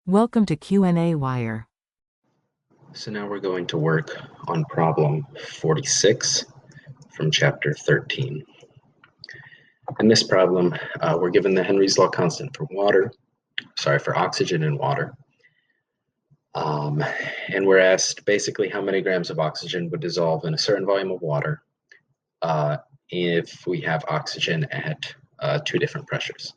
Welcome to Q&A Wire. So now we're going to work on problem 46 from chapter 13. In this problem, we're given the Henry's law constant for oxygen and water. And we're asked basically how many grams of oxygen would dissolve in a certain volume of water if we have oxygen at two different pressures.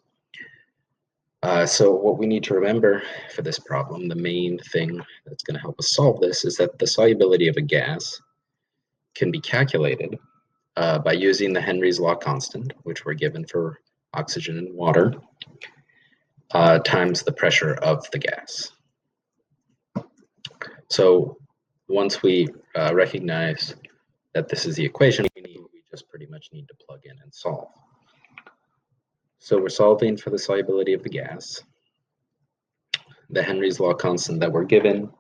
So what we need to remember for this problem, the main thing that's going to help us solve this, is that the solubility of a gas can be calculated by using the Henry's law constant, which we're given for oxygen and water, times the pressure of the gas. So once we recognize that this is the equation we just pretty much need to plug in and solve. So we're solving for the solubility of the gas. The Henry's law constant that we're given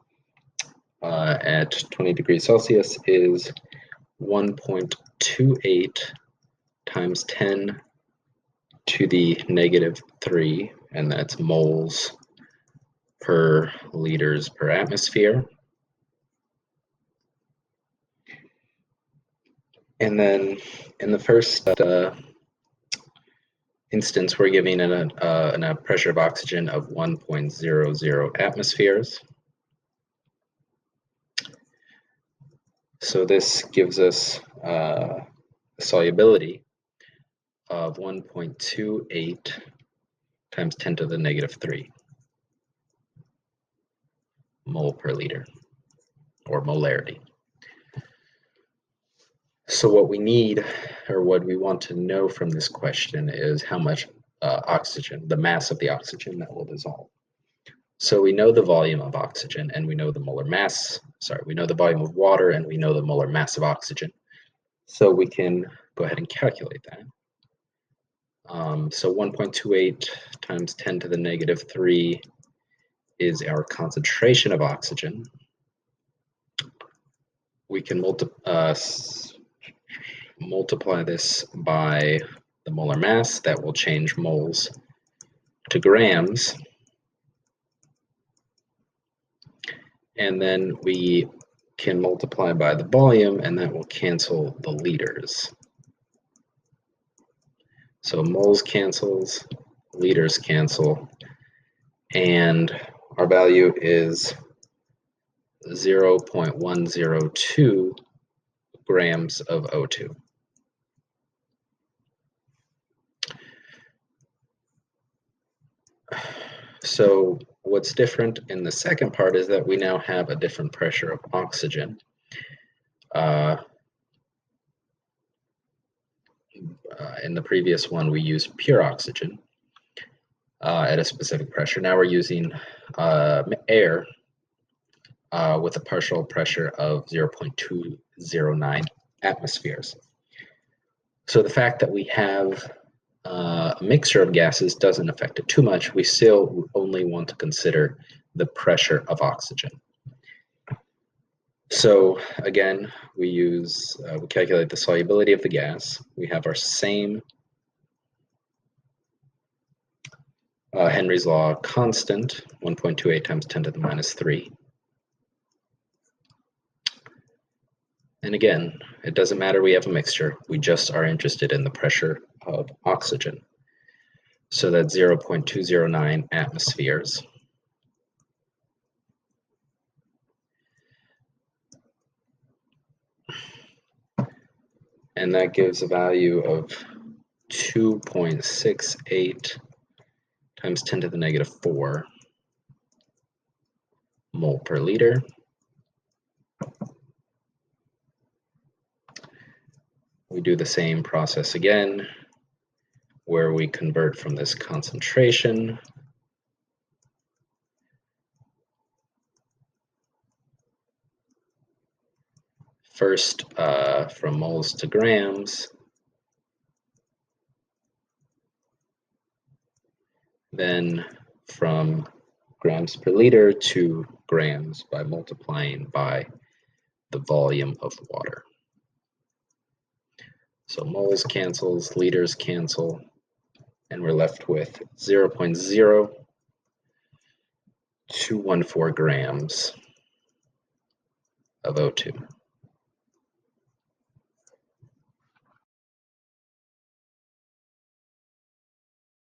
at 20 degrees Celsius is 1.28 times 10 to the negative 3, and that's moles per liters per atmosphere. And then in the first instance, we're giving a pressure of oxygen of 1.00 atmospheres. So this gives us a solubility of 1.28 times 10 to the negative 3 mole per liter, or molarity. So what we need, or what we want to know from this question, is how much oxygen, the mass of the oxygen that will dissolve. So we know the volume of oxygen, and we know the molar mass, we know the volume of water, and we know the molar mass of oxygen. So we can go ahead and calculate that. So 1.28 times 10 to the negative 3 is our concentration of oxygen. We can multiply this by the molar mass. That will change moles to grams. And then we can multiply by the volume, and that will cancel the liters. So moles cancels, liters cancel, and our value is 0.102 grams of O2. So what's different in the second part is that we now have a different pressure of oxygen. In the previous one, we used pure oxygen at a specific pressure. Now we're using air with a partial pressure of 0.209 atmospheres. So the fact that we have a mixture of gases doesn't affect it too much. We still only want to consider the pressure of oxygen. So again, we calculate the solubility of the gas. We have our same Henry's law constant, 1.28 times 10 to the minus 3. And again, it doesn't matter we have a mixture, we just are interested in the pressure of oxygen. So that's 0.209 atmospheres. And that gives a value of 2.68 times 10 to the negative 4 mole per liter. We do the same process again, where we convert from this concentration first from moles to grams, then from grams per liter to grams by multiplying by the volume of water. So moles cancels, liters cancel, and we're left with 0.0 214 grams of O2.